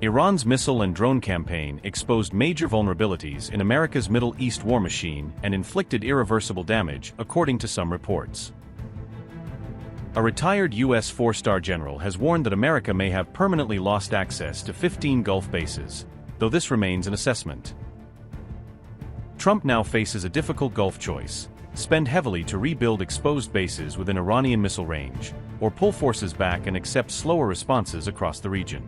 Iran's missile and drone campaign exposed major vulnerabilities in America's Middle East war machine and inflicted irreversible damage, according to some reports. A retired U.S. four-star general has warned that America may have permanently lost access to 15 Gulf bases, though this remains an assessment. Trump now faces a difficult Gulf choice: spend heavily to rebuild exposed bases within Iranian missile range, or pull forces back and accept slower responses across the region.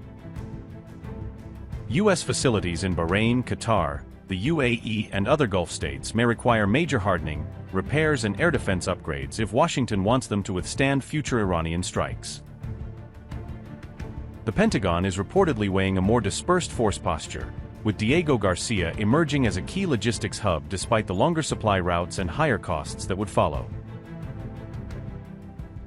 U.S. facilities in Bahrain, Qatar, the UAE and other Gulf states may require major hardening, repairs and air defense upgrades if Washington wants them to withstand future Iranian strikes. The Pentagon is reportedly weighing a more dispersed force posture, with Diego Garcia emerging as a key logistics hub despite the longer supply routes and higher costs that would follow.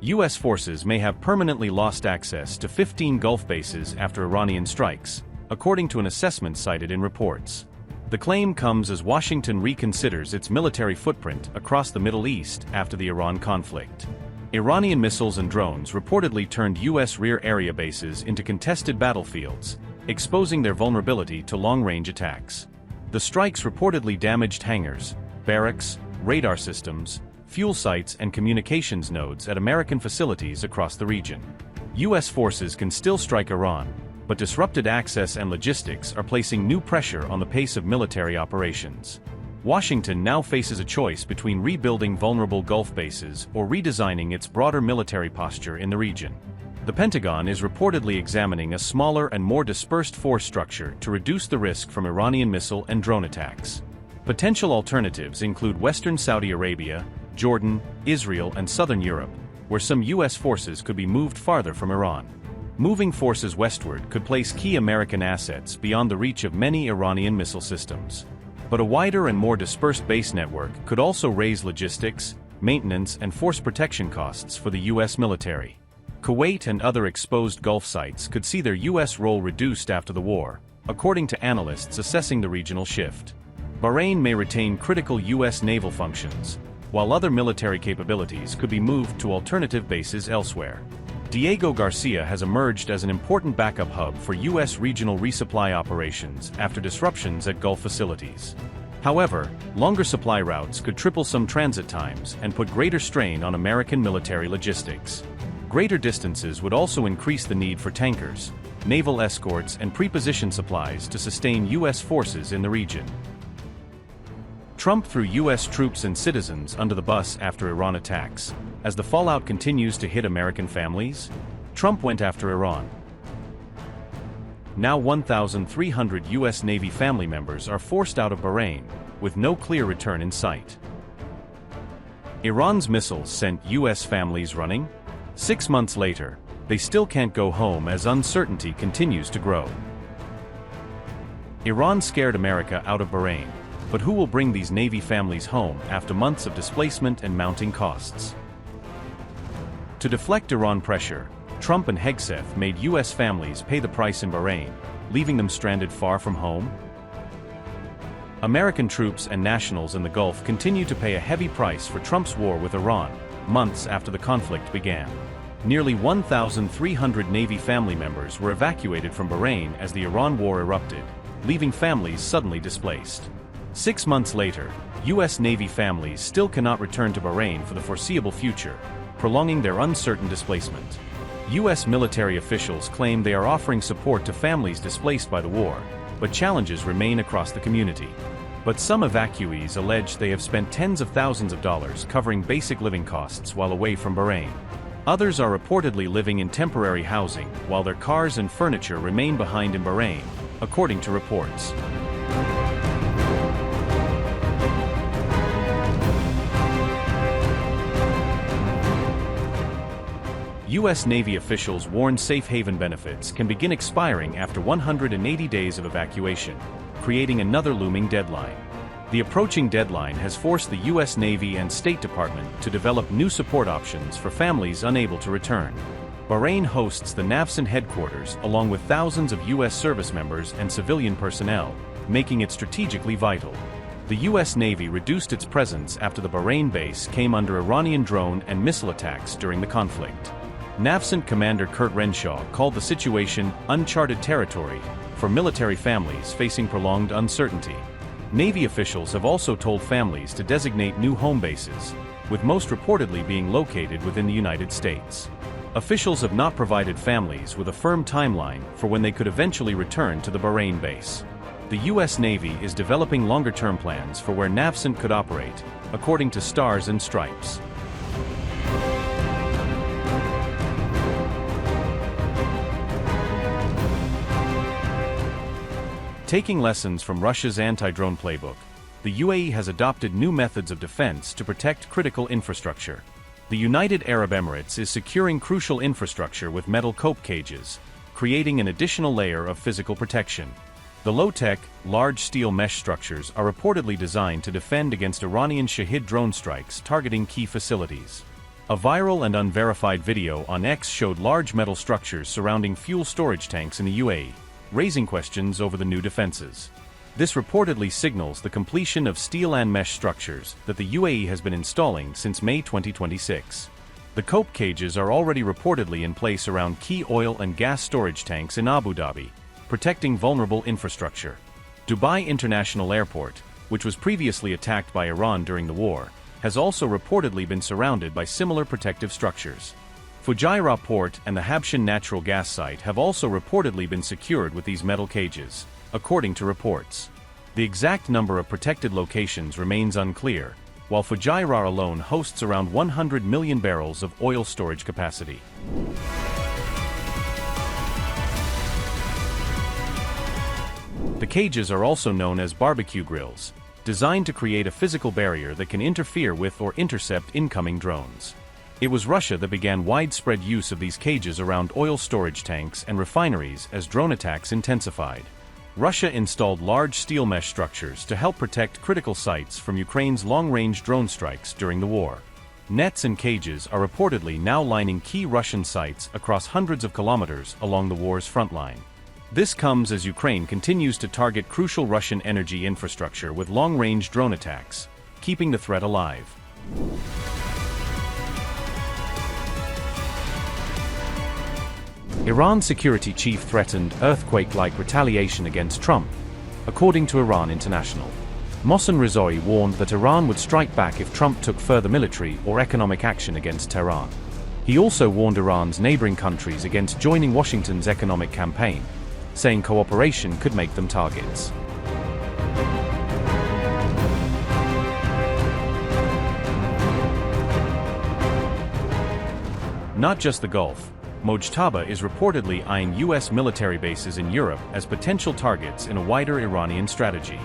U.S. forces may have permanently lost access to 15 Gulf bases after Iranian strikes, according to an assessment cited in reports. The claim comes as Washington reconsiders its military footprint across the Middle East after the Iran conflict. Iranian missiles and drones reportedly turned U.S. rear area bases into contested battlefields, exposing their vulnerability to long-range attacks. The strikes reportedly damaged hangars, barracks, radar systems, fuel sites and communications nodes at American facilities across the region. U.S. forces can still strike Iran, but disrupted access and logistics are placing new pressure on the pace of military operations. Washington now faces a choice between rebuilding vulnerable Gulf bases or redesigning its broader military posture in the region. The Pentagon is reportedly examining a smaller and more dispersed force structure to reduce the risk from Iranian missile and drone attacks. Potential alternatives include Western Saudi Arabia, Jordan, Israel and Southern Europe, where some U.S. forces could be moved farther from Iran. Moving forces westward could place key American assets beyond the reach of many Iranian missile systems. But a wider and more dispersed base network could also raise logistics, maintenance and force protection costs for the U.S. military. Kuwait and other exposed Gulf sites could see their U.S. role reduced after the war, according to analysts assessing the regional shift. Bahrain may retain critical U.S. naval functions, while other military capabilities could be moved to alternative bases elsewhere. Diego Garcia has emerged as an important backup hub for U.S. regional resupply operations after disruptions at Gulf facilities. However, longer supply routes could triple some transit times and put greater strain on American military logistics. Greater distances would also increase the need for tankers, naval escorts and preposition supplies to sustain U.S. forces in the region. Trump threw U.S. troops and citizens under the bus after Iran attacks. As the fallout continues to hit American families, Trump went after Iran. Now 1,300 U.S. Navy family members are forced out of Bahrain, with no clear return in sight. Iran's missiles sent U.S. families running. 6 months later, they still can't go home as uncertainty continues to grow. Iran scared America out of Bahrain, but who will bring these Navy families home after months of displacement and mounting costs? To deflect Iran pressure, Trump and Hegseth made U.S. families pay the price in Bahrain, leaving them stranded far from home. American troops and nationals in the Gulf continue to pay a heavy price for Trump's war with Iran, months after the conflict began. Nearly 1,300 Navy family members were evacuated from Bahrain as the Iran war erupted, leaving families suddenly displaced. 6 months later, U.S. Navy families still cannot return to Bahrain for the foreseeable future, prolonging their uncertain displacement. U.S. military officials claim they are offering support to families displaced by the war, but challenges remain across the community. But some evacuees allege they have spent tens of thousands of dollars covering basic living costs while away from Bahrain. Others are reportedly living in temporary housing while their cars and furniture remain behind in Bahrain, according to reports. U.S. Navy officials warn safe haven benefits can begin expiring after 180 days of evacuation, creating another looming deadline. The approaching deadline has forced the U.S. Navy and State Department to develop new support options for families unable to return. Bahrain hosts the NAVCEN headquarters along with thousands of U.S. service members and civilian personnel, making it strategically vital. The U.S. Navy reduced its presence after the Bahrain base came under Iranian drone and missile attacks during the conflict. NAVCENT Commander Kurt Renshaw called the situation uncharted territory for military families facing prolonged uncertainty. Navy officials have also told families to designate new home bases, with most reportedly being located within the United States. Officials have not provided families with a firm timeline for when they could eventually return to the Bahrain base. The U.S. Navy is developing longer-term plans for where NAVCENT could operate, according to Stars and Stripes. Taking lessons from Russia's anti-drone playbook, the UAE has adopted new methods of defense to protect critical infrastructure. The United Arab Emirates is securing crucial infrastructure with metal cope cages, creating an additional layer of physical protection. The low-tech, large steel mesh structures are reportedly designed to defend against Iranian Shahid drone strikes targeting key facilities. A viral and unverified video on X showed large metal structures surrounding fuel storage tanks in the UAE, raising questions over the new defenses. This reportedly signals the completion of steel and mesh structures that the UAE has been installing since May 2026. The cope cages are already reportedly in place around key oil and gas storage tanks in Abu Dhabi, protecting vulnerable infrastructure. Dubai International Airport, which was previously attacked by Iran during the war, has also reportedly been surrounded by similar protective structures. Fujairah Port and the Habshan natural gas site have also reportedly been secured with these metal cages, according to reports. The exact number of protected locations remains unclear, while Fujairah alone hosts around 100 million barrels of oil storage capacity. The cages are also known as barbecue grills, designed to create a physical barrier that can interfere with or intercept incoming drones. It was Russia that began widespread use of these cages around oil storage tanks and refineries as drone attacks intensified. Russia installed large steel mesh structures to help protect critical sites from Ukraine's long-range drone strikes during the war. Nets and cages are reportedly now lining key Russian sites across hundreds of kilometers along the war's front line. This comes as Ukraine continues to target crucial Russian energy infrastructure with long-range drone attacks, keeping the threat alive. Iran's security chief threatened earthquake-like retaliation against Trump, according to Iran International. Mohsen Rizoi warned that Iran would strike back if Trump took further military or economic action against Tehran. He also warned Iran's neighboring countries against joining Washington's economic campaign, saying cooperation could make them targets. Not just the Gulf. Mojtaba is reportedly eyeing U.S. military bases in Europe as potential targets in a wider Iranian strategy.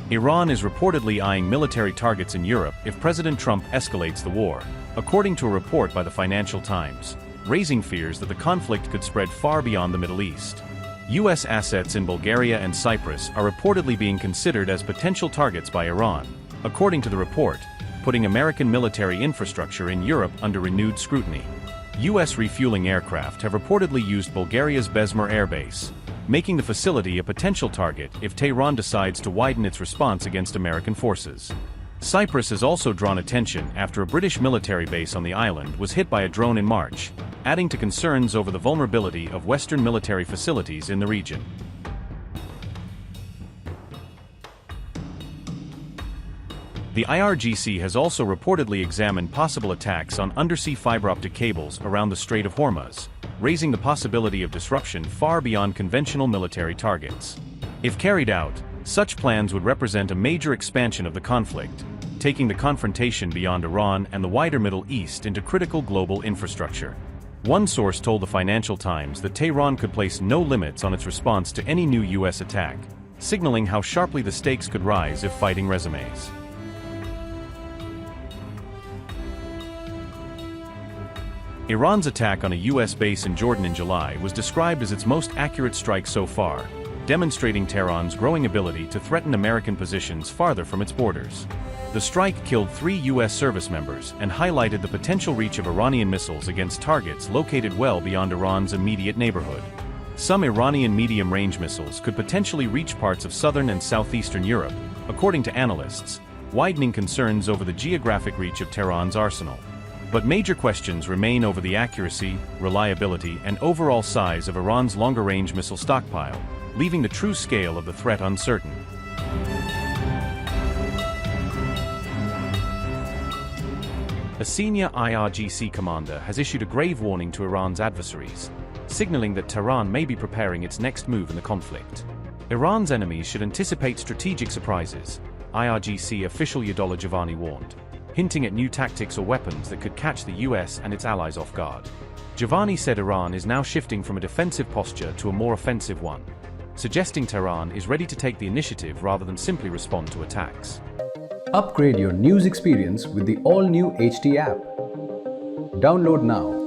Iran is reportedly eyeing military targets in Europe if President Trump escalates the war, according to a report by the Financial Times, raising fears that the conflict could spread far beyond the Middle East. U.S. assets in Bulgaria and Cyprus are reportedly being considered as potential targets by Iran, according to the report, putting American military infrastructure in Europe under renewed scrutiny. U.S. refueling aircraft have reportedly used Bulgaria's Besmer Air Base, making the facility a potential target if Tehran decides to widen its response against American forces. Cyprus has also drawn attention after a British military base on the island was hit by a drone in March, adding to concerns over the vulnerability of Western military facilities in the region. The IRGC has also reportedly examined possible attacks on undersea fiber-optic cables around the Strait of Hormuz, raising the possibility of disruption far beyond conventional military targets. If carried out, such plans would represent a major expansion of the conflict, taking the confrontation beyond Iran and the wider Middle East into critical global infrastructure. One source told the Financial Times that Tehran could place no limits on its response to any new U.S. attack, signaling how sharply the stakes could rise if fighting resumes. Iran's attack on a U.S. base in Jordan in July was described as its most accurate strike so far, demonstrating Tehran's growing ability to threaten American positions farther from its borders. The strike killed 3 U.S. service members and highlighted the potential reach of Iranian missiles against targets located well beyond Iran's immediate neighborhood. Some Iranian medium-range missiles could potentially reach parts of southern and southeastern Europe, according to analysts, widening concerns over the geographic reach of Tehran's arsenal. But major questions remain over the accuracy, reliability, and overall size of Iran's longer-range missile stockpile, leaving the true scale of the threat uncertain. A senior IRGC commander has issued a grave warning to Iran's adversaries, signaling that Tehran may be preparing its next move in the conflict. Iran's enemies should anticipate strategic surprises, IRGC official Yadollah Javani warned, hinting at new tactics or weapons that could catch the US and its allies off guard. Javani said Iran is now shifting from a defensive posture to a more offensive one, suggesting Tehran is ready to take the initiative rather than simply respond to attacks. Upgrade your news experience with the all-new HT app. Download now.